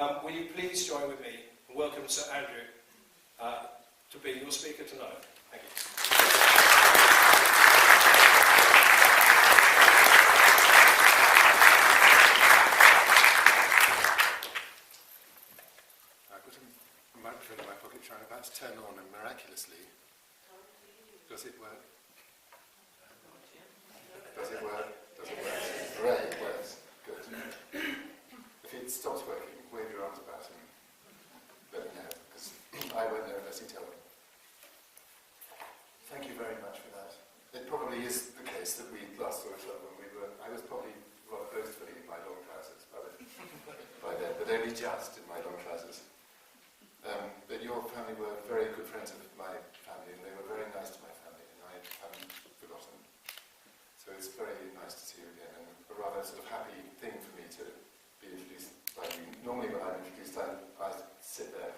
Will you please join with me and welcome Sir Andrew to be your speaker tonight. Thank you. I've got a microphone in my pocket which I'm about to turn on, and miraculously, does it work? Does it work? Does it work? Great, it works. Good. If it stops working, wave your arms about and let me know, because I won't know unless you tell me. Thank you very much for that. It probably is the case that we last saw each other when I was probably rather boastfully in my long trousers by then, but only just in my long trousers. But your family were very good friends of my family, and they were very nice to my family, and I haven't forgotten. So it's very nice to see you again, and a rather sort of happy thing for me to be introduced by you. Normally when I'm introduced, I sit there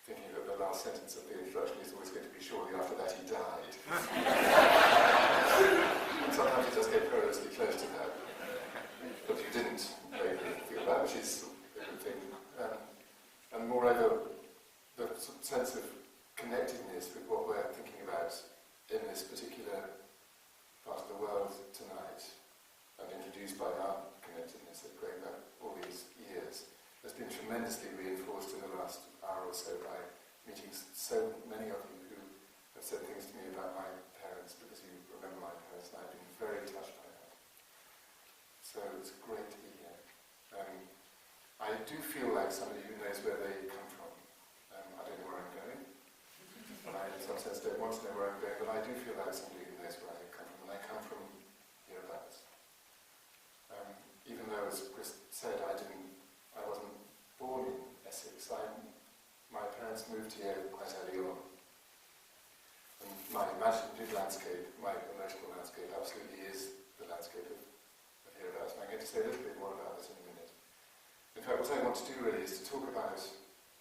thinking that the last sentence of the introduction is always going to be shortly after that he died. And sometimes you just get perilously close to that. But you didn't make me feel that, which is a good thing. And moreover, the sense of connectedness with what we're thinking about in this particular part of the world tonight, and introduced by our connectedness going back all these years, has been tremendously reinforced in the last hour or so by meeting so many of you who have said things to me about my parents, because you remember my parents, and I've been very touched by that. So it's great to be here. I do feel like somebody who knows where they come from. I don't know where I'm going, and I in some sense don't want to know where I'm going, but I do feel like somebody who knows where I come from, and I come from hereabouts. Even though, as Chris said, I wasn't born in Essex. My parents moved here quite early on. And my imaginative landscape, my emotional landscape, absolutely is the landscape of hereabouts. And I'm going to say a little bit more about this in a minute. In fact, what I want to do really is to talk about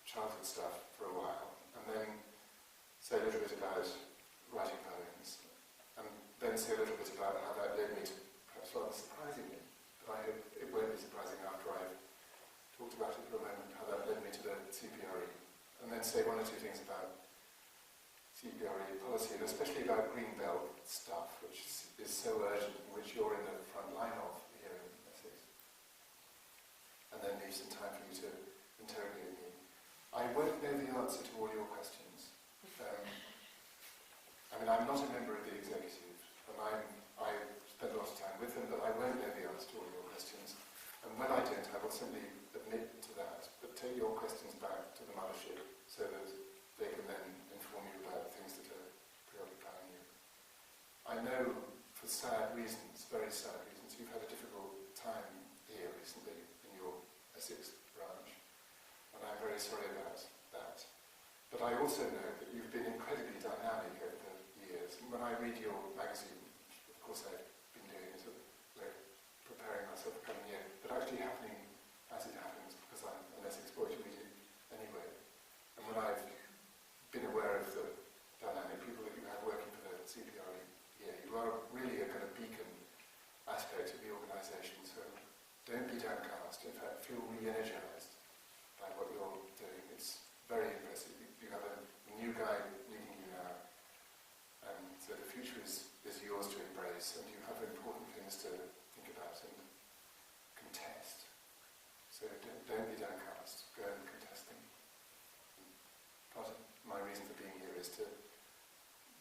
childhood stuff for a while, and then say a little bit about writing poems, and then say a little bit about how that led me to, perhaps rather surprisingly, but I hope it won't be surprising after I've talked about it for a moment, how that led me to the Cpre, and then say one or two things about Cpre policy, and especially about green belt stuff, which is so urgent, which you're in the front line of here in Essex. And then leave some time for you to interrogate me. I won't know the answer to all your questions. I'm not a member of the executive, and I spend a lot of time with them, but I won't know the answer to all your questions. And when I don't, I will simply admit to that, but take your questions back to the mothership so that they can then inform you about things that are preoccupying you. I know, for sad reasons, very sad reasons, you've had a difficult time here recently in your Essex branch, and I'm very sorry about that. But I also know that you've been incredibly dynamic over the years. And when I read your magazine, which of course I've been doing as a way of preparing myself for coming here, but actually happening as it happens, because I'm an Essex boy to read it anyway. And when I've been aware of the dynamic people that you have working for the Cpre here, you are really a kind of beacon aspect of the organisation, so don't be downcast. In fact, feel re-energised by what you're doing. It's very impressive. You have a new guy leading you now, and so the future is yours to embrace, and you have important things to think about and contest. So don't be downcast. Go and contest them. Part of my reason for being here is to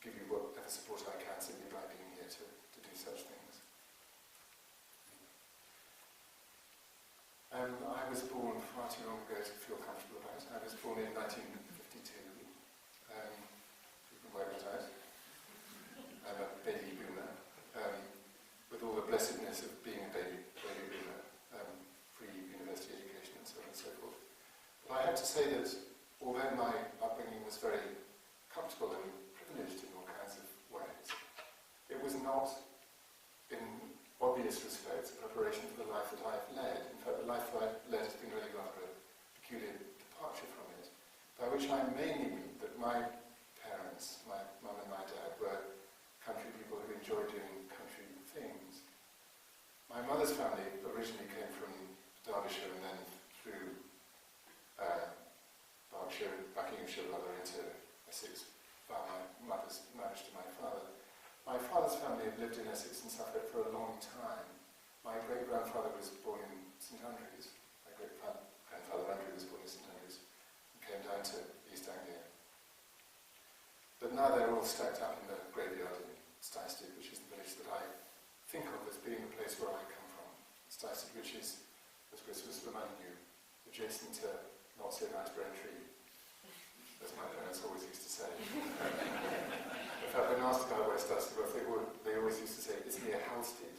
give you whatever support I can simply by being here to do such things. I was born far too long ago to feel comfortable about it. I was born in 1952. You can work it out. I'm a baby boomer, with all the blessedness of being a baby boomer, free university education and so on and so forth. But I have to say that although my upbringing was very comfortable and privileged in all kinds of ways, it was not, in obvious respects, a preparation for the life that I've led. In fact, the life that I've led has been really rather a peculiar departure from it, by which I mainly mean that my parents, my mum and my dad, were country people who enjoyed doing country things. My mother's family originally came from Derbyshire and then through Buckinghamshire rather into Essex by my mother's marriage to my father. My father's family had lived in Essex and Suffolk for a long time. My great-grandfather was born in St Andrews. My great-grandfather Andrew was born in St Andrews and came down to East Anglia. But now they're all stacked up in the graveyard in Stystead, which is the village that I think of as being the place where I come from. Stystead, which is, as Chris was reminding you, adjacent to not so nice Braintree, as my parents always used to say. In fact, when asked about where Stystead was, they always used to say, it's near Halstead.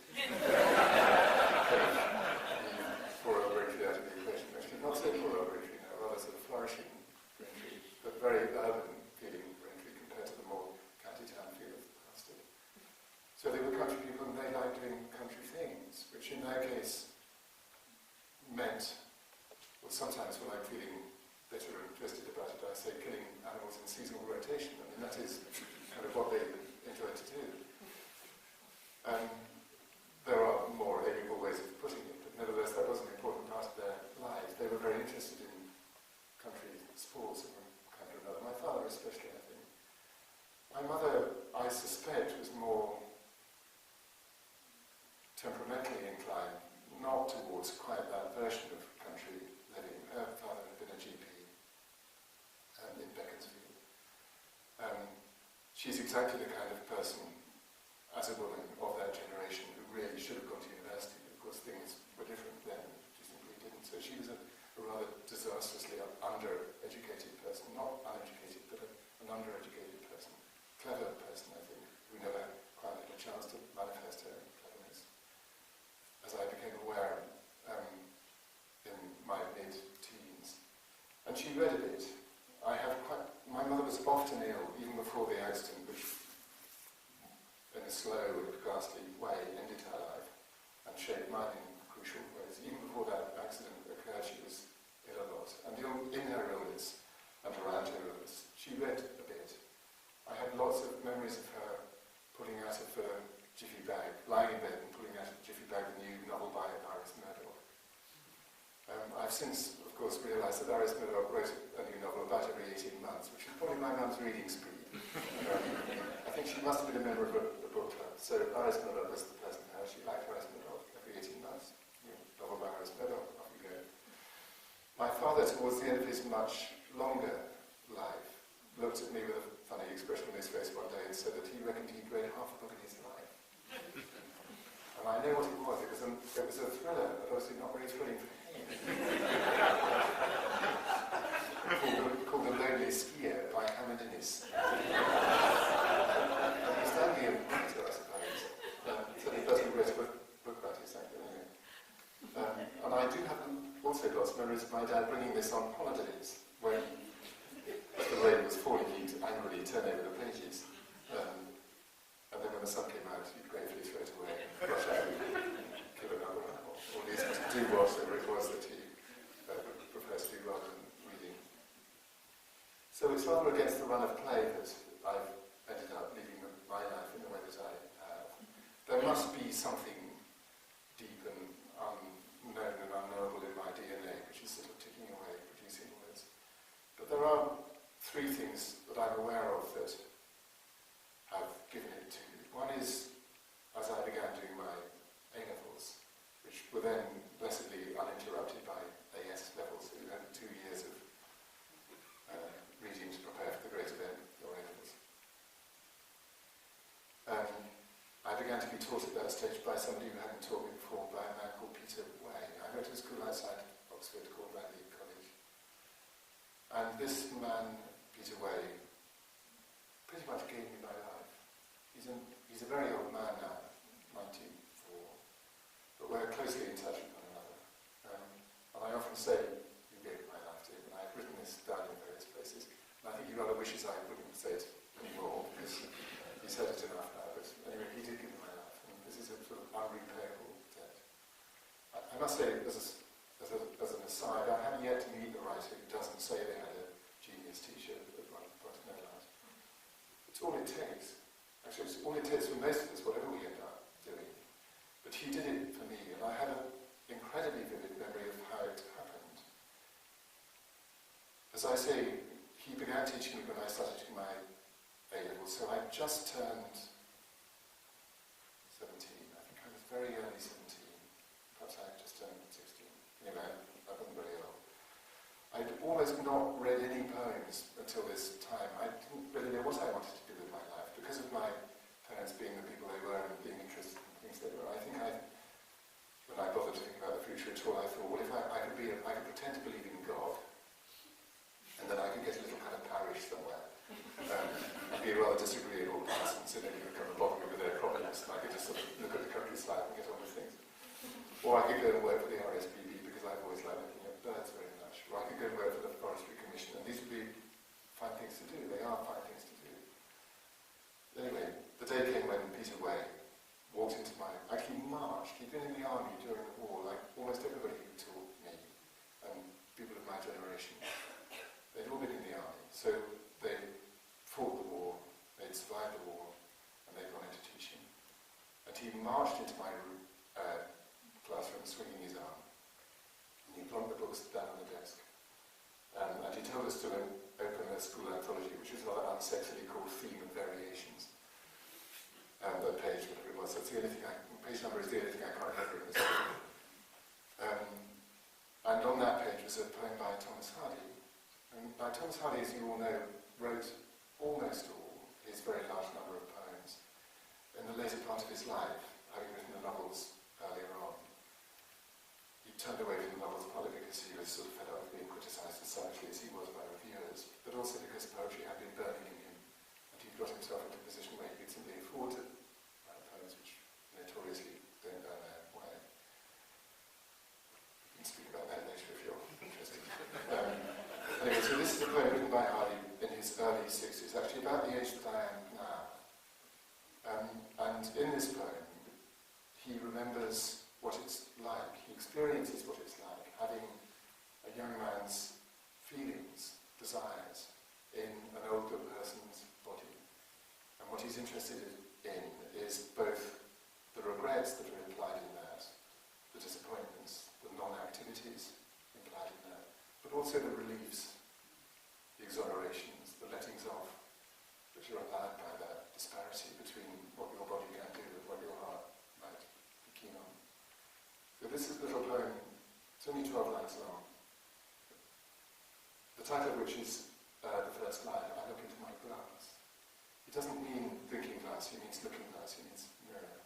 Poor old Braintree out of the equation. Actually, not so poor old Braintree now, rather sort of flourishing Braintree, but very urban feeling Braintree compared to the more county town feel of Halstead. So they were country people and they liked doing country things, which in their case meant, well, sometimes when I'm feeling bitter and twisted about it, I say killing animals in seasonal rotation. I mean, that is kind of what they enjoy to do. There are more amiable ways of putting it, but nevertheless that was an important part of their lives. They were very interested in country sports of one kind or another. My father especially, I think. My mother, I suspect, was more temperamentally inclined, not towards quite that version of country living. Her father had been a GP in Beaconsfield. She's exactly the kind of person, as a woman of that generation, who really should have gone to university. Of course, things were different then. She simply didn't. So she was a rather disastrously undereducated person. Not uneducated, but an undereducated person. Clever person, I think, who never quite had a chance to manifest her cleverness. As I became aware in my mid-teens. And she read a bit. My mother was often ill, even before the accident, which in a slow and ghastly way ended her life and shaped mine in crucial ways. Even before that accident occurred, she was ill a lot. And in her illness and around her illness, she read a bit. I had lots of memories of her pulling out of the jiffy bag, lying in bed and pulling out of the jiffy bag a new novel by Iris Murdoch. I've since, of course, realised that Iris Murdoch wrote a new novel about every 18 months, which is probably my mum's reading speed. I think she must have been a member of a book club, so Iris Murdoch was the person how she liked Iris Murdoch every 18 months. Novel by Iris Murdoch, off you go. My father, towards the end of his much longer life, looked at me with a funny expression on his face one day and said that he reckoned he'd read half a book in his life. And I know what it was. It was a thriller, but obviously not very thrilling for him. called The Lonely Skier by Hammond Innes. He's only a writer, I suppose. Certainly a person who wrote a book about his actor, anyway. And I do have also lots of memories of my dad bringing this on holidays, when as the rain was falling, he'd angrily turn over the pages. And then when the sun came out, he'd gratefully throw it away and rush out and kill another animal. Or at least do whatever it was that he professed to do rather than reading. So it's rather against the run of play that I've ended up living my life in the way that I have. There must be something deep and unknown and unknowable in my DNA, which is sort of ticking away, producing words. But there are three things that I'm aware of that have given it to me. One is, as I began doing my A-levels, which were then blessedly uninterrupted by AS levels, so we had 2 years of reading to prepare for the great event, your A-levels. I began to be taught at that stage by somebody who hadn't taught me before, by a man called Peter Way. I went to a school outside Oxford called Radley College. And this man, Peter Way, pretty much gave me my life. He's a very old man now, 94, but we're closely in touch with one another. And I often say, you gave my life to him, and I've written this down in various places, and I think he rather wishes I wouldn't say it anymore, because he said it enough now, but anyway, he did give me my life, and this is a sort of unrepayable debt. I must say, as an aside, I haven't yet to meet the writer who doesn't say they had a genius t-shirt at one point in their lives. It's all it takes. Actually, it's all it takes for most of us, whatever we end up doing. But he did it for me, and I had an incredibly vivid memory of how it happened. As I say, he began teaching me when I started doing my A-level, so I just turned 17. I think I was very early 17. Perhaps I just turned 16. Anyway, I wasn't very old. I'd almost not read any poems until this time. I didn't really know what I wanted to do with my life. Because of my parents being the people they were and being interested in things they were, I think when I bothered to think about the future at all, I thought, well, if I could pretend to believe in God, and then I could get a little kind of parish somewhere. I'd be a rather disagreeable person, so nobody would come and bother me with their problems, and I could just sort of look at the countryside and get on with things. Or I could go and work for the RSPB, because I've always liked looking at birds very much. Or I could go and work for the Forestry Commission, and these would be fine things to do. They are fine things to do. Anyway, the day came when Peter Way walked into my... Actually marched. He'd been in the army during the war, like almost everybody who taught me, and people of my generation. They'd all been in the army, so they fought the war, they'd survived the war, and they'd gone into teaching. And he marched into my classroom swinging his arm, and he plonked the books down on the desk. And he told us to open a school anthology, which was rather unsexily called Theme and Variations. The page, whatever it was, that's the only thing page number is the only thing I can't remember in this book. And on that page was a poem by Thomas Hardy. And Thomas Hardy, as you all know, wrote almost all his very large number of poems in the later part of his life, having written the novels earlier on. He turned away from the novels partly because he was sort of fed up with being criticised as savagely as he was by reviewers, but also because poetry had been burning in him, and he got himself into a position where he could simply afford to write poems which notoriously don't earn their way. We can speak about that later if you're interested. Anyway, so this is a poem written by Hardy in his early 60s, actually about the age that I am now. And in this poem, he remembers what it's like, he experiences what it's like, having a young man's feelings, desires, in an older person's body. And what he's interested in is both the regrets that are implied in that, the disappointments, the non-activities implied in that, but also the reliefs, the exonerations, the lettings off that are allowed by that disparity between what your body can do and what your heart might be keen on. So this is a little poem, it's only 12 lines long. The title of which is the first line, I look into my glass. He doesn't mean drinking glass, he means looking glass, he means mirror.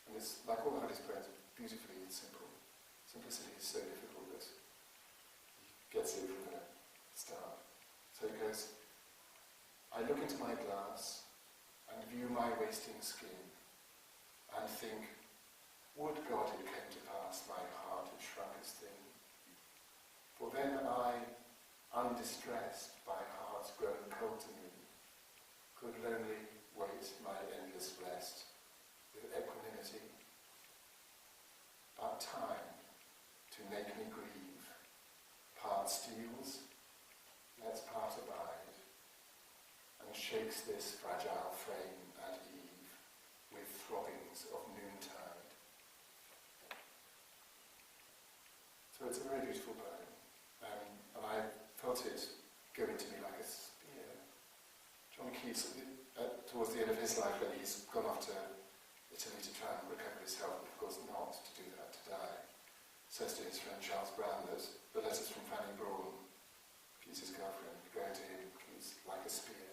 And it's like all Hardy's poems, beautifully simple. Simplicity is so difficult that he gets it from the start. So he goes, I look into my glass and view my wasting skin and think, would God it came to pass my heart had shrunk as thin? For then I, undistressed by hearts grown cold to me, could lonely wait my endless rest with equanimity. But time, to make me grieve, part steals, lets part abide, and shakes this fragile frame at eve with throbbings of noontide. So it's a very beautiful poem, and I felt it go into me like a spear. John Keats, towards the end of his life, when he's gone off to Italy to try and recover his health, but of course not to do that, to die, says to his friend Charles Brown that the letters from Fanny Braun, Keats' girlfriend, going to him, Keats, like a spear.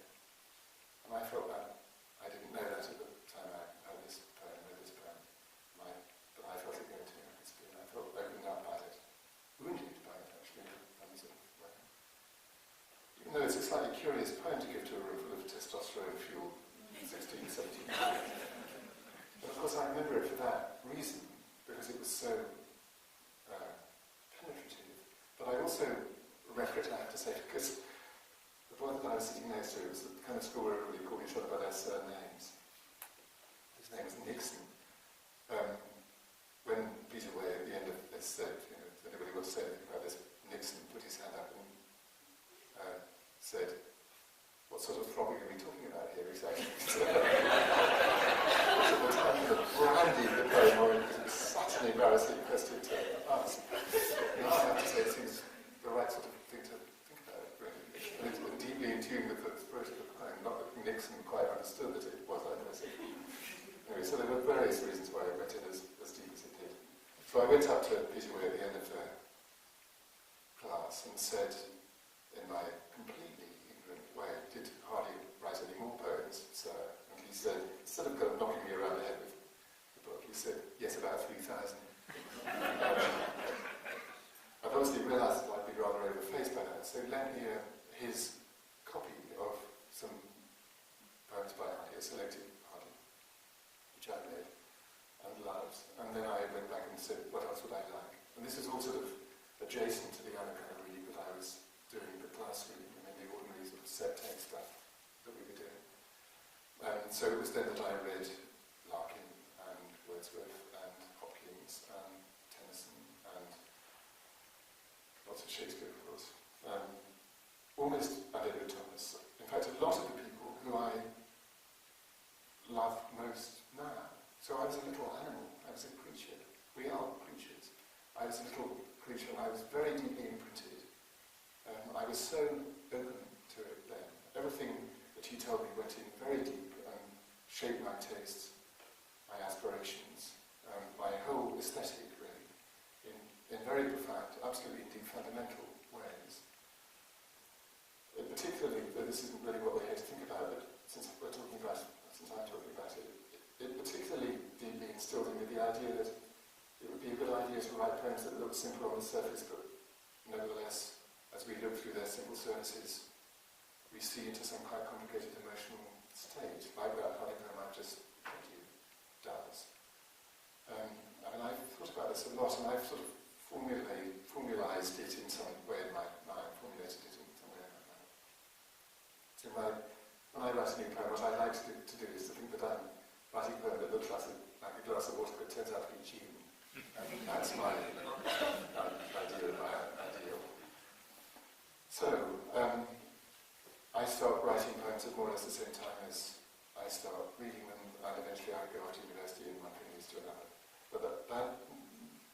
And I felt that. I didn't know that at the time I heard this poem, but I felt it going to me like a spear. I felt opened up by it, wounded by it actually, in some sort of way. Even though it's a slightly curious poem to give to a room full of testosterone-fueled 16, 17 years old. But of course I remember it for that reason, because it was so penetrative. But I also remember it, I have to say, because the boy that I was sitting next to, it was the kind of school where everybody called each other by their surnames. His name was Nixon. When Peter Way at the end of this said, if anybody wants to say anything about this, Nixon put his hand up and said, what sort of throbbing are we talking about here exactly? So, at the time of branding the poem, or it was such an embarrassing question to ask. I have to say it seems the right sort of thing to think about, really. And it's deeply So I went up to Peter at the end of the class and said, in my completely ignorant way, did hardly write any more poems, sir. And he said, instead of kind of knocking me around the head with the book, he said, yes, about 3,000. I've obviously realised that I'd be rather overfaced by that, so he lent me his copy of some poems by Hardy, a selected Hardy, which I read and loved. And then I went back and said, what else would I like? And this is all sort of adjacent to the other kind of reading that I was doing, the class reading, the ordinary sort of set text stuff that we were doing. And so it was then that I read Larkin and Wordsworth and Hopkins and Tennyson and lots of Shakespeare, of course. Almost Edward Thomas. In fact, a lot of the people who I love most now. So I was a little animal, I was a creature. We are creatures. I was a little creature and I was very deeply imprinted. I was so open to it then. Everything that he told me went in very deep and shaped my tastes, my aspirations, my whole aesthetic, really, in very profound, absolutely indeed fundamental ways. Particularly, though this isn't really what we're here to think about, but since I'm talking about it, it particularly deeply instilled in me the idea that it would be a good idea to write poems that look simple on the surface, but nevertheless, as we look through their simple surfaces, we see into some quite complicated emotional state, like that Hardy poem I've just told you does. I've thought about this a lot, and I've sort of formalised it in some way in my mind, formulated it in some way in my mind. So when I write a new poem, what I like to do is to think that I'm writing a poem that looks like a glass of water, but turns out to be gin. And that's my idea of my ideal. So, I start writing poems at more or less the same time as I start reading them, and eventually I go off to university and one thing leads to another. But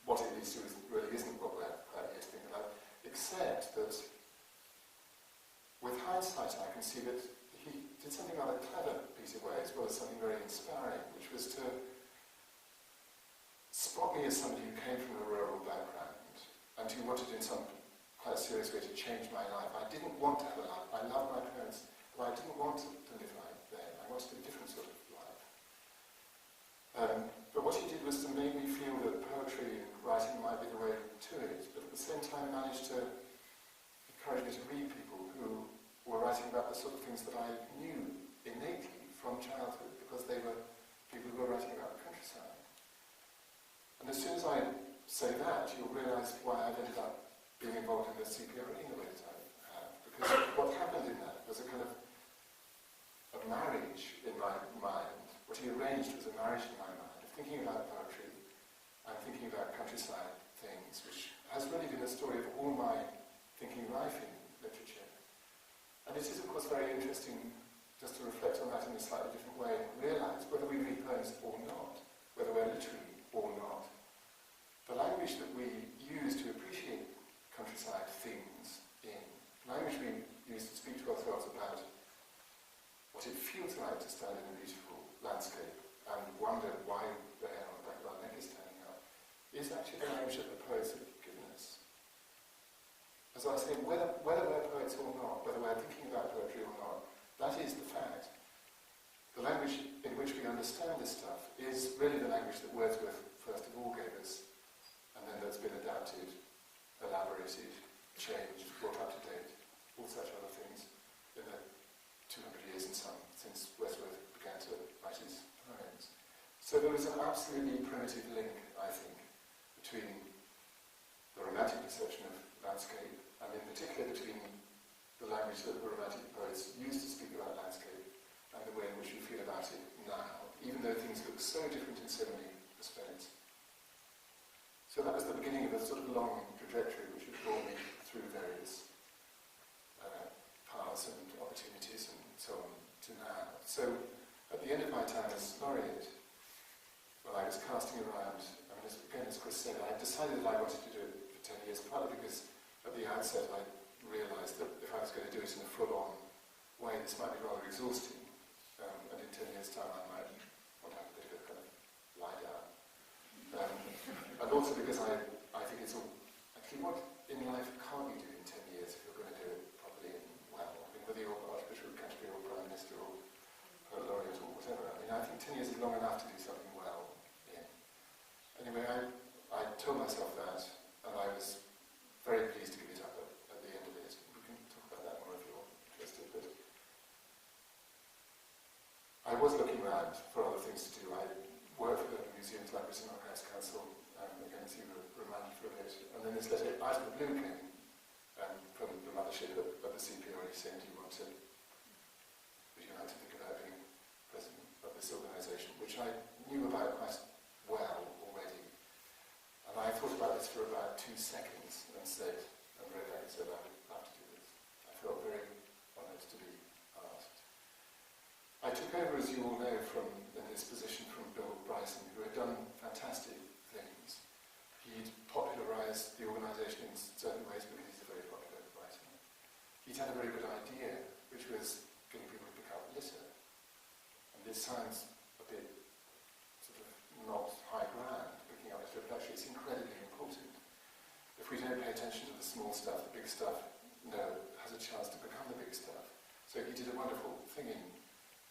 what it leads to really isn't what we're here to think about, except that with hindsight I can see that he did something rather clever piece of way, as well as something very inspiring, which was to spot me as somebody who came from a rural background and who wanted in some quite serious way to change my life. I didn't want to have a life. I loved my parents, but I didn't want to live like them. I wanted a different sort of life. But what he did was to make me feel that poetry and writing might be the way to it, but at the same time managed to encourage me to read people who were writing about the sort of things that I knew innately from childhood, because they were people who were writing about the countryside. And as soon as I say that, you'll realise why I've ended up being involved in the Cpre in the way that I have. Because what happened in that was a kind of a marriage in my mind. What he arranged was a marriage in my mind of thinking about poetry and thinking about countryside things, which has really been the story of all my thinking life in literature. And it is, of course, very interesting just to reflect on that in a slightly different way and realise whether we read poems or not, whether we're literary or not. The language that we use to appreciate countryside things in, language we use to speak to ourselves about what it feels like to stand in a beautiful landscape and wonder why the hair on the back of our neck is standing up, is actually the language that the poets have given us. As I say, whether we're poets or not, whether we're thinking about poetry or not, that is the fact. The language in which we understand this stuff is really the language that Wordsworth first of all gave us, and then that's been adapted, elaborated, changed, brought up to date, all such other things in the 200 years and some since Wordsworth began to write his poems. So there is an absolutely primitive link, I think, between the romantic perception of landscape, and in particular between the language that the romantic poets used to speak about landscape and the way in which we feel about it now, even though things look so different in so many respects. So that was the beginning of a sort of long trajectory which has brought me through various paths and opportunities and so on to now. So at the end of my time as laureate, when I was casting around, I mean, again, as Chris said, I decided that I wanted to do it for 10 years, partly because at the outset I realised that if I was going to do it in a full-on way, this might be rather exhausting, and in 10 years' time I might want to have a bit of a kind of lie down. And And also because I think it's all, actually what in life can't you do in 10 years if you're going to do it properly and well? I mean, whether you're Archbishop of Canterbury or Prime Minister or Poet Laureate or whatever, I mean, I think 10 years is long enough to do something well in. Anyway, I told myself that, and I was very pleased to give it up at the end of it. We can talk about that more if you're interested, but I was looking around for other things to do. I worked for the Museums, Libraries and Archives Council, again, as you were reminded for a bit, and then this letter out of the blue came from the mothership of the Cpre saying, would you like to think about being president of this organisation, which I knew about quite well already. And I thought about this for about 2 seconds and wrote back and said, I would love to do this. I felt very honoured to be asked. I took over, as you all know, in this position from Bill Bryson, who had done fantastic things. He'd popularised the organisation in certain ways because he's a very popular writer. He'd had a very good idea, which was getting people to pick up litter. And this sounds a bit sort of not high ground, picking up litter, but actually it's incredibly important. If we don't pay attention to the small stuff, the big stuff has a chance to become the big stuff. So he did a wonderful thing in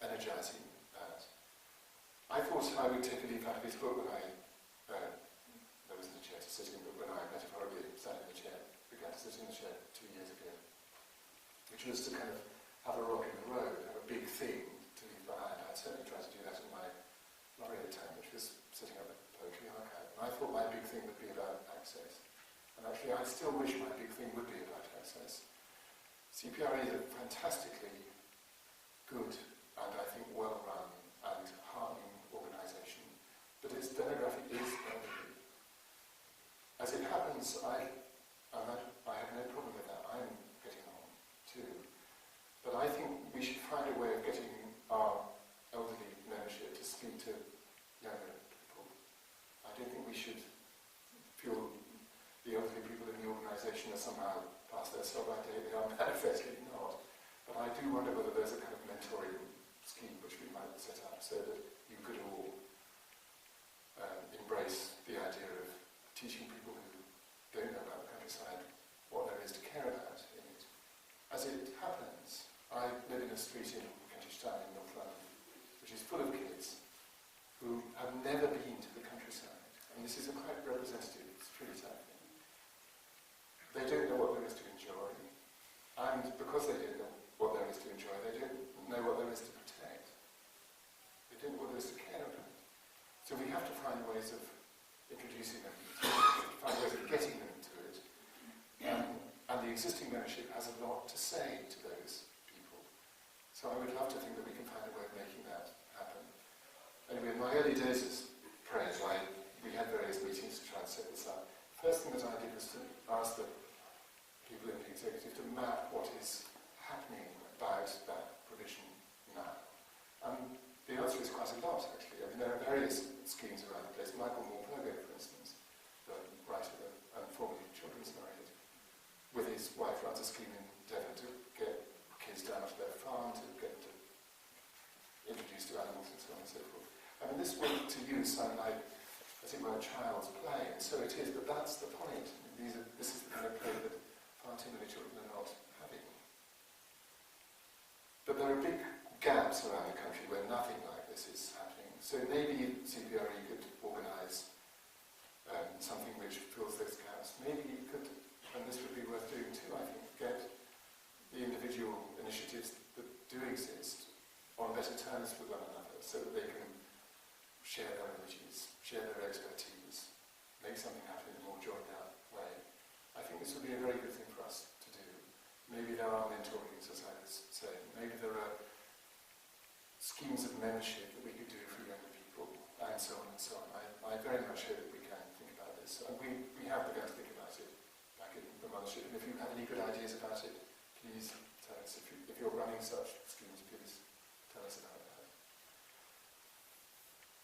energising that. I thought I would take a leaf out of his book when there wasn't a chair to sit in, but when I metaphorically sat in the chair, began to sit in the chair 2 years ago, which was to kind of have a rock in the road, have a big thing to leave behind. I certainly tried to do that in my laureate time, which was setting up the poetry archive. And I thought my big thing would be about access. And actually, I still wish my big thing would be about access. Cpre is a fantastically good and I think well-run and heartening organisation, but its demographic is elderly. As it happens, I have no problem with that. I'm getting on too. But I think we should find a way of getting our elderly membership to speak to younger people. I don't think we should feel the elderly people in the organisation are somehow past their sell-by date. They are manifestly not. But I do wonder whether there's a kind of mentoring scheme which we might set up so that you could all embrace the idea of teaching people who don't know about the countryside what there is to care about in it. As it happens, I live in a street in Kentish Town in North London, which is full of kids who have never been to the countryside. And this is a quite representative street, I think. They don't know what there is to enjoy. And because they don't know what there is to enjoy, they don't know what there is to protect. They don't know what there is to care about. So we have to find ways of introducing them, find ways of getting them to it. And the existing membership has a lot to say to those people. So I would love to think that we can find a way of making that happen. Anyway, in my early days as prez, we had various meetings to try and set this up. First thing that I did was to ask the people in the executive to map what is happening about that provision now. The answer is quite a lot, actually. I mean, there are various schemes around the place. Michael Moore-Pergo, for instance, the writer and formerly children's laureate, with his wife runs a scheme in Devon to get kids down to their farm, to get them introduced to animals and so on and so forth. I mean, this will to you sound like, as it were, child's play, and so it is, but that's the point. This is the kind of play that far too many children are not having. But there are big gaps around the country where nothing like this is happening. So maybe Cpre could organise something which fills those gaps. Maybe it could, and this would be worth doing too, I think, get the individual initiatives that do exist on better terms with one another so that they can share their energies, share their expertise, make something happen in a more joined out way. I think this would be a very good thing for us to do. Maybe there are mentorings, as I was saying. Maybe there are schemes of membership that we could do for younger people, and so on and so on. I very much hope that we can think about this. And we have begun to think about it back in the mothership. And if you have any good ideas about it, please tell us. If you're running such schemes, please tell us about that.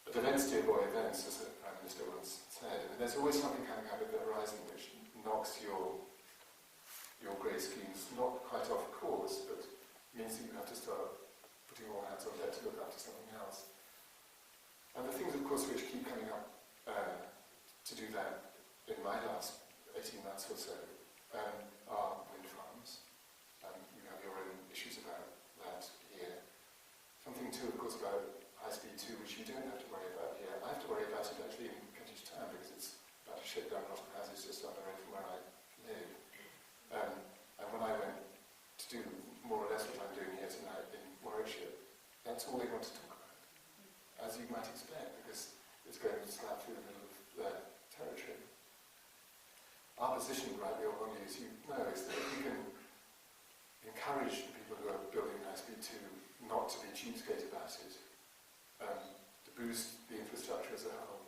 But events, dear boy, events, as the Prime Minister once said. I mean, there's always something coming up at the horizon which knocks your great schemes not quite off course, but means that you have to start putting all hands on deck to look after something else. And the things, of course, which keep coming up to to do that in my last 18 months or so are wind farms. You have your own issues about that here. Something too, of course, about high-speed 2, which you don't have to worry about here. I have to worry about it actually in Kentish Town because it's about to shake down a lot of houses just down the road from where I live. And when I went to do more or less what I'm doing here tonight in Warwickshire, that's all they want to talk about, as you might expect, because it's going to slap through the middle of their territory. Our position, rightly or wrongly, as you know, is that if we can encourage the people who are building high-speed 2 not to be cheapskate about it, to boost the infrastructure as a whole,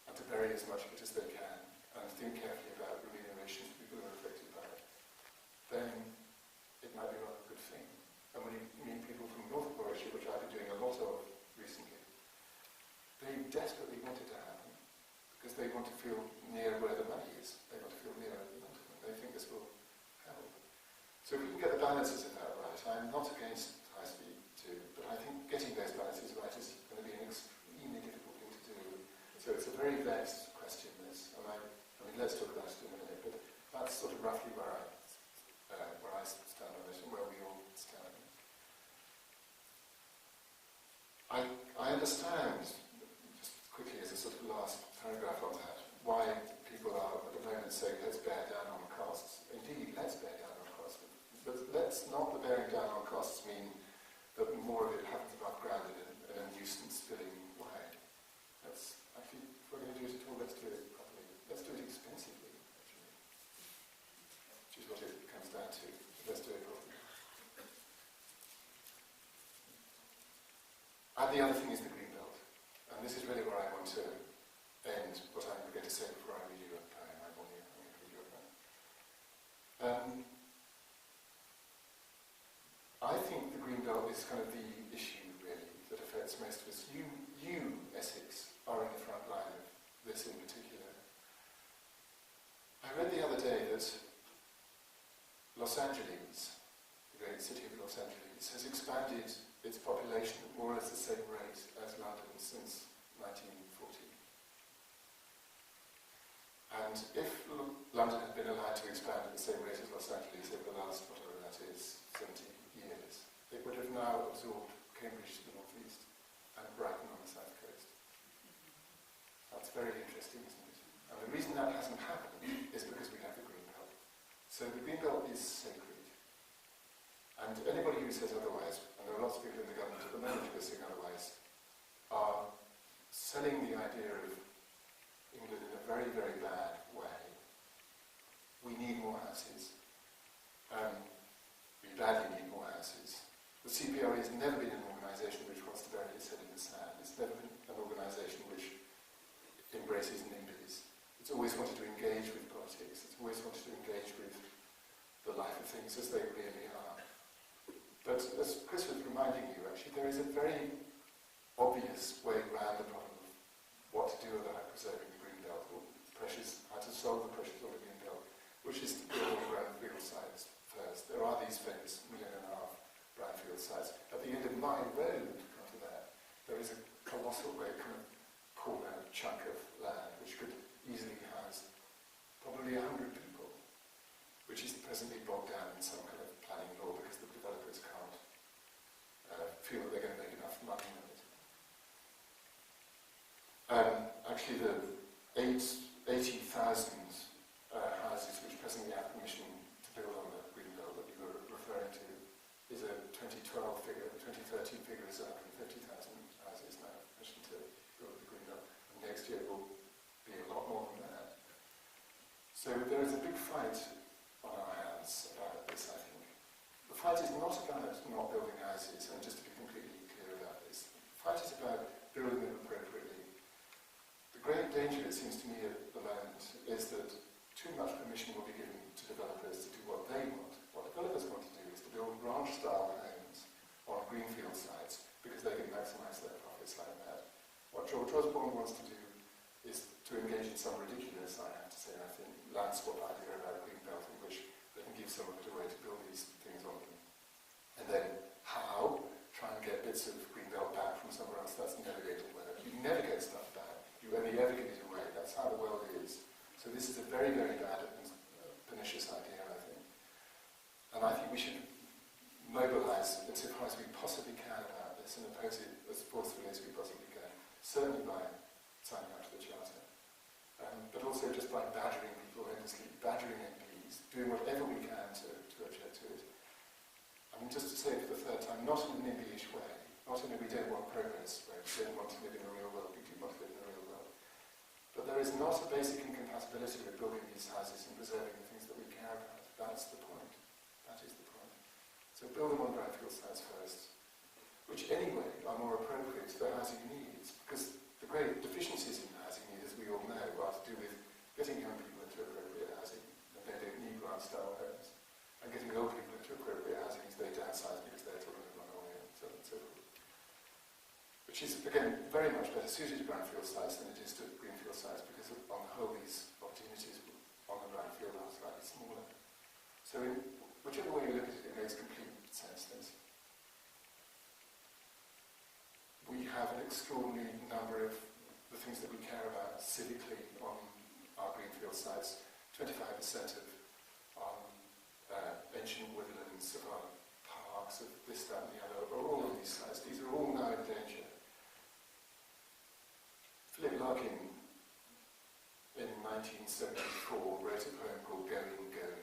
and to bury as much of it as they can, and think carefully about remuneration for people who are affected by it, then it might be a rather good thing. And when you meet people from North Warwickshire, which I've been doing a lot of recently, they desperately want it to happen, because they want to feel near where the money is. They want to feel near London. They think this will help. So if we can get the balances of that right, I'm not against high-speed 2, but I think getting those balances right is going to be an extremely difficult thing to do. So it's a very vexed question, this. And I mean, let's talk about it in a minute, but that's sort of roughly where I stand on it and where we all stand. I understand, just quickly as a sort of last paragraph on that, why people are at the moment saying let's bear down on costs. Indeed, let's bear down on costs. But let's not the bearing down on costs mean that more of it happens above ground in a nuisance filling way. That's actually, if we're going to do it at all, let's do it properly. Let's do it expensively, actually. Which is what it comes down to. Let's do it properly. And the other thing is the green belt. And this is really where I want to end what I'm going to say before I read you a poem. I'm going to read you a poem. I think the green belt is kind of the issue, really, that affects most of us. You, Essex, are in the front line of this in particular. I read the other day that Los Angeles, the great city of Los Angeles, has expanded its population at more or less the same rate as London since 1940. And if London had been allowed to expand at the same rate as Los Angeles over the last, whatever that is, 70 years, it would have now absorbed Cambridge to the northeast and Brighton on the south coast. That's very interesting, isn't it? And the reason that hasn't happened is because we have the green belt. So the green belt is sacred. And anybody who says otherwise, and there are lots of people in the government at the moment who are saying otherwise, are selling the idea of England in a very, very bad way. We need more houses. We badly need more houses. The Cpre has never been an organisation which wants to bury its head in the sand. It's never been an organisation which embraces NIMBYs. It's always wanted to engage with politics. It's always wanted to engage with the life of things as they really are. But as Chris was reminding you, actually, there is a very obvious way around the problem of what to do about preserving the green belt, or pressures, how to solve the pressures on the green belt, which is to build all brownfield sites first. There are these famous 1.5 million brownfield sites. At the end of my road, come to that, there is a colossal, very kind of corner chunk of land which could easily house probably 100 people, which is presently bogged down in some kind of planning law because the developers can't feel that they're going to make enough money on it. Actually, the 80,000 houses which presently have permission to build on the green belt that you were referring to is a 2012 figure. The 2013 figure is 150,000 houses now permission to build the green belt. And next year it will be a lot more than that. So there is a big fight on our hands about this, I think. The fight is not about not building houses, and just to be completely clear about this. The fight is about building them appropriately. The great danger, it seems to me, at the moment is that too much permission will be given to developers to do what they want. What developers want to do is to build ranch-style homes on greenfield sites because they can maximise their profits like that. What George Osborne wants to do is to engage in some ridiculous, I have to say, I think, land swap idea about green belt in which they can give some of it away to build these things on them. And then how? Try and get bits of green belt back from somewhere else. That's never going to work. You never get stuff back. You only ever give it away. That's how the world is. mobilise as high as we possibly can about this and oppose it as forcefully as we possibly can, certainly by signing up to the Charter, but also just by badgering people endlessly, badgering MPs, doing whatever we can to object to it. I mean, just to say it for the third time, not in an NIMBY-ish way, not in a we don't want progress way, we don't want to live in a real world, we do want to live in a real world. But there is not a basic incompatibility with building these houses and preserving the things that we care about. That's the point. That is the point. So build them on brownfield sites first, which anyway are more appropriate to the housing needs, because the great deficiencies in housing needs, as we all know, are to do with getting young people into appropriate housing, and they don't need grand-style homes, and getting old people into appropriate housing as they downsize because their children have run away, and so on and so forth. Which is, again, very much better suited to brownfield sites than it is to greenfield sites, because on the whole these opportunities on the brownfield are slightly smaller. So in whichever way you look at it, it makes complete sense. We have an extraordinary number of the things that we care about civically on our greenfield sites. 25% of ancient woodlands, of our parks, of this, that and the other, are all on these sites. These are all now in danger. Philip Larkin, in 1974, wrote a poem called Going, Going,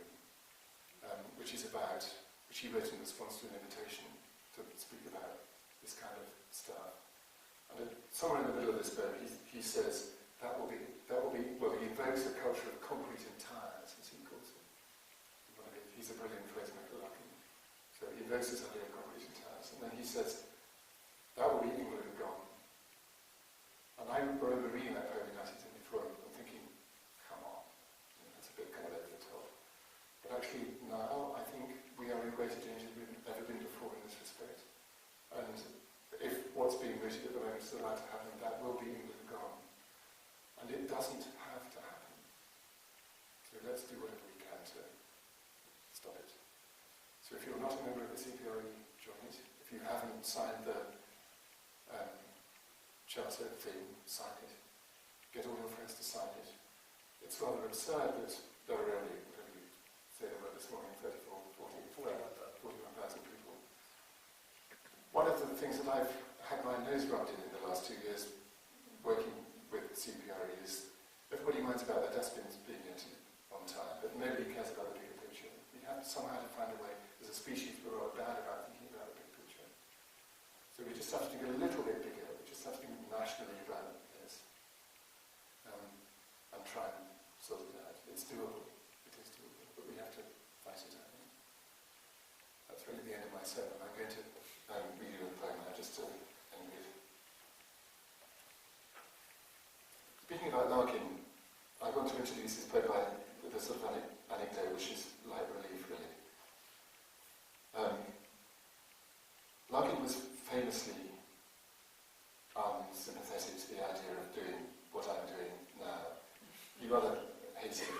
which he wrote in response to an invitation to speak about this kind of stuff. And somewhere in the middle of this poem, he says, well, he invokes a culture of concrete and tires, as he calls it. He's a brilliant phrasemaker, Larkin. So he invokes this idea of concrete and tires. And then he says, that will be England gone. And I remember reading that poem in 1974 and thinking, come on, that's a bit kind of over the top. But actually now I think we are in greater danger than we've ever been before in this respect. And if what's being mooted at the moment is allowed to happen, that will be England gone. And it doesn't have to happen. So let's do whatever we can to stop it. So if you're not a member of the Cpre, join it. If you haven't signed the Charter thing, sign it. Get all your friends to sign it. It's rather absurd that there are only, whatever you say there were this morning, 41,000 people. One of the things that I've had my nose rubbed in the last 2 years working with Cpre is everybody minds about their dustbins being emptied on time, but nobody cares about the bigger picture. We have somehow to find a way, as a species, we're all bad about thinking about the big picture. So we just have to think a little bit bigger. We just have to think nationally about this and try and sort it out. It's doable. It is doable, but we have to fight it out. That's really the end of my sermon. I'm going to read you a poem now, just to end with. Speaking about Larkin, I want to introduce this poem with a sort of anecdote, which is light relief, really. Larkin was famously unsympathetic to the idea of doing what I'm doing now. He rather hated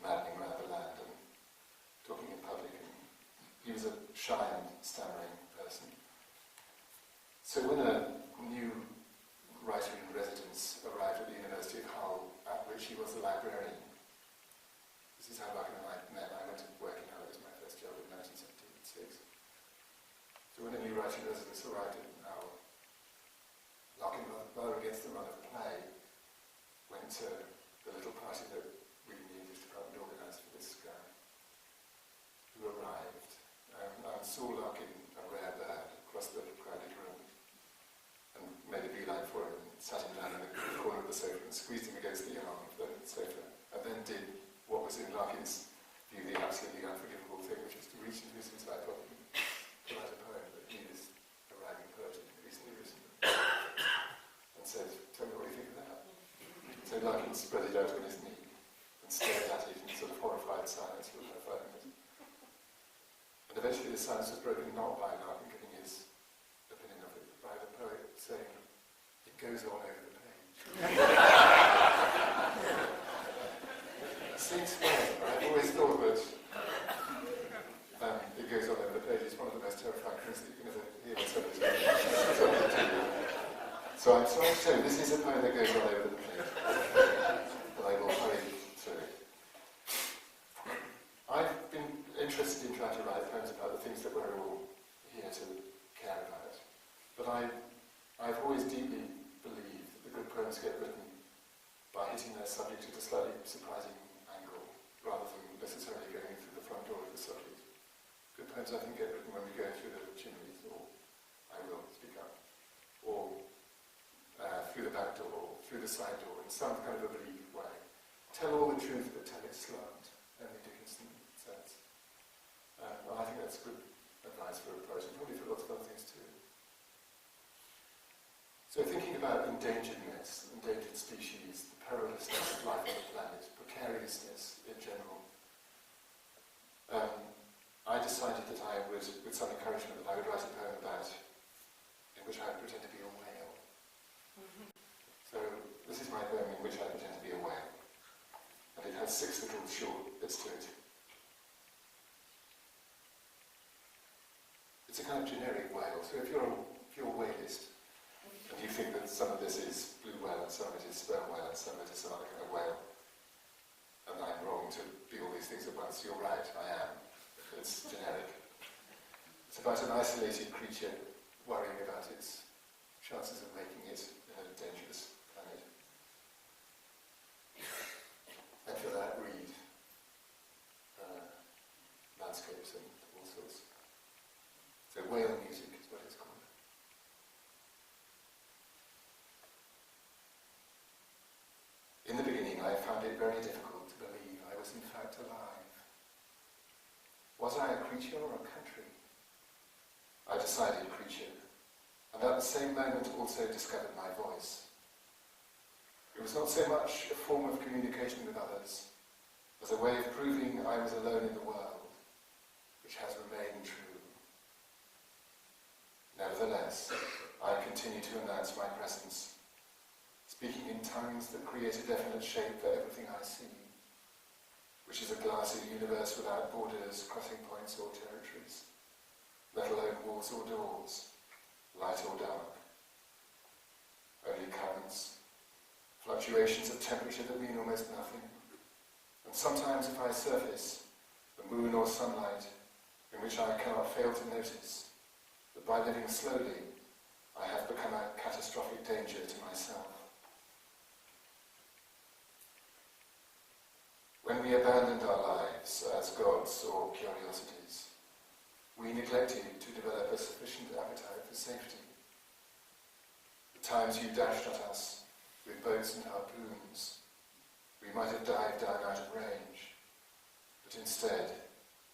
maddening around the land and talking in public. And he was a shy and stammering person. So when a new writer in residence arrived at the University of Hull, at which he was the librarian, this is how Larkin and I met. I went to work in Hull. It was my first job in 1976. So when a new writer in residence arrived in Hull, Larkin, rather against the run of play, went to the little party that we in the English department organised for this guy, who arrived, and saw Larkin, a rare bird, across the crowded room, and made a beeline for him, and sat him down in the corner of the sofa and squeezed him against the arm of the sofa, and then did what was in Larkin's view the absolutely unforgivable thing, which is to reach into his inside pocket and pull out a poem that he is a writing poet had recently written, and said, tell me what you think of that. So Larkin spread it out on his knee and stared at it in sort of horrified silence for about 5 minutes. And eventually the silence was broken not by Larkin giving his opinion of it, but by the poet saying, it goes on over the page. Since then, I've always thought that it goes on over the page is one of the most terrifying things that you can ever hear on somebody's. So I'm sorry to tell you, this is a poem that goes on over the page. But I will hurry through it. I've been interested in trying to write poems about the things that we're all here to care about. But I've always deeply believed that the good poems get written by hitting their subject at a slightly surprising angle, rather than necessarily going through the front door of the subject. Good poems, I think, get written when we go through the chimneys, or I will speak up, or through the back door, or through the side door, in some kind of oblique way. Tell all the truth, but tell it slant, Emily Dickinson says. I think that's good advice for a poet, and probably for lots of other things too. So thinking about endangeredness, endangered species, the perilousness of life on the planet, precariousness in general, I decided that I would, with some encouragement, that I would write a poem about, in which I would pretend to be a whale. So this is my poem in which I pretend to be a whale. And it has 6 little short bits to it. It's a kind of generic whale, so if you're a whalist, and you think that some of this is blue whale and some of it is sperm whale and some of it is some other kind of whale, and I'm wrong to be all these things at once, you're right, I am. It's generic. It's about an isolated creature worrying about its chances of making it in a dangerous planet. And for that, read landscapes and all sorts. So whale music is what it's called. In the beginning, I found it very difficult to believe I was in fact alive. Was I a creature or a country? I decided creature, and at the same moment also discovered my voice. It was not so much a form of communication with others as a way of proving I was alone in the world, which has remained true. Nevertheless, I continue to announce my presence, speaking in tongues that create a definite shape for everything I see, which is a glassy universe without borders, crossing points or territories, let alone walls or doors, light or dark. Only currents, fluctuations of temperature that mean almost nothing, and sometimes if I surface, the moon or sunlight, in which I cannot fail to notice that by living slowly, I have become a catastrophic danger to myself. When we abandoned our lives as gods or curiosities, we neglected to develop a sufficient appetite for safety. The times you dashed at us with boats and harpoons, we might have dived down out of range, but instead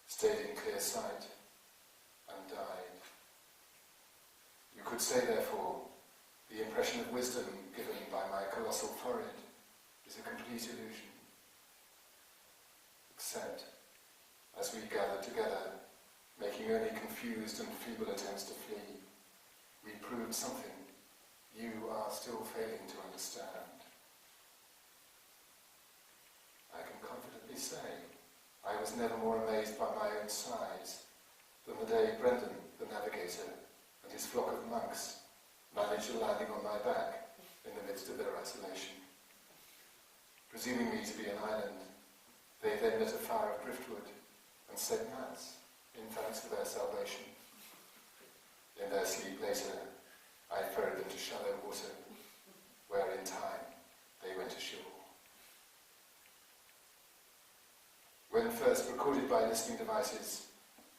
stayed in clear sight and died. You could say, therefore, the impression of wisdom given by my colossal forehead is a complete illusion. Except, as we gather together, making only confused and feeble attempts to flee, we prove something you are still failing to understand. I can confidently say I was never more amazed by my own size than the day Brendan, the navigator, and his flock of monks managed a landing on my back in the midst of their isolation. Presuming me to be an island, they then lit a fire of driftwood and said mass in thanks for their salvation. In their sleep later, I ferried them to shallow water, where in time they went ashore. When first recorded by listening devices,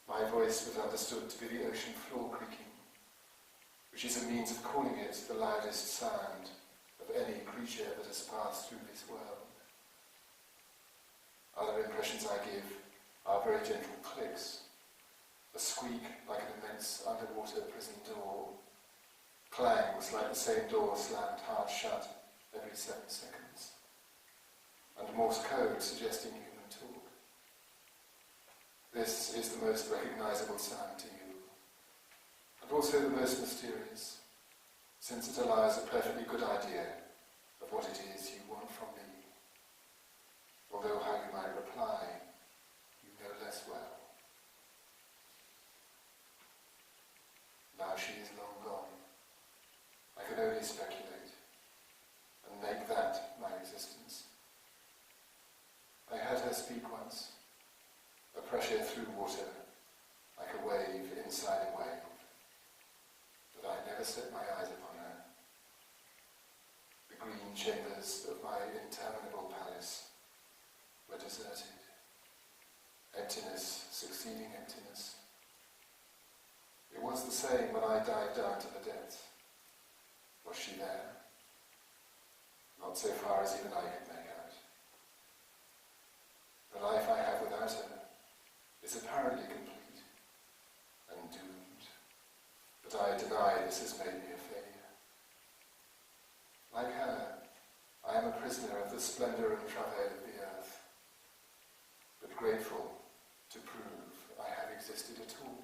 my voice was understood to be the ocean floor creaking, which is a means of calling it the loudest sound of any creature that has passed through this world. Other impressions I give are very gentle clicks, a squeak like an immense underwater prison door, clangs like the same door slammed hard shut every 7 seconds, and Morse code suggesting human talk. This is the most recognizable sound to you, and also the most mysterious, since it allows a perfectly good idea of what it is you want from me. Although how you might reply, you know less well. Now she is long gone. I can only speculate, and make that my existence. I heard her speak once, a pressure through water, like a wave inside a wave. set my eyes upon her. The green chambers of my interminable palace were deserted. Emptiness succeeding emptiness. It was the same when I dived down to the depths. Was she there? Not so far as even I could make out. The life I have without her is apparently complete and doomed, but I deny this has made me a failure. Like her, I am a prisoner of the splendour and travail of the earth, but grateful to prove I have existed at all.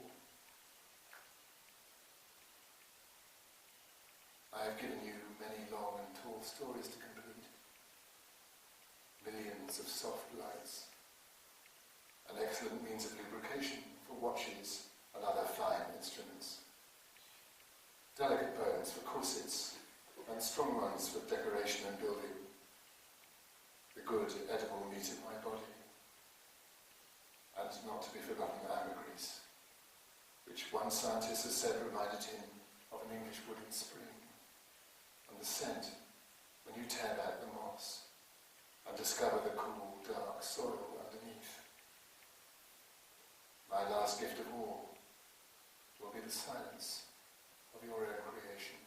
I have given you many long and tall stories to complete, millions of soft lights, an excellent means of lubrication for watches and other fine instruments, delicate bones for corsets and strong ones for decoration and building, the good edible meat of my body, and not to be forgotten ambergris, which one scientist has said reminded him of an English wooden spring, and the scent when you tear back the moss and discover the cool, dark soil underneath. My last gift of all will be the silence of your own creation.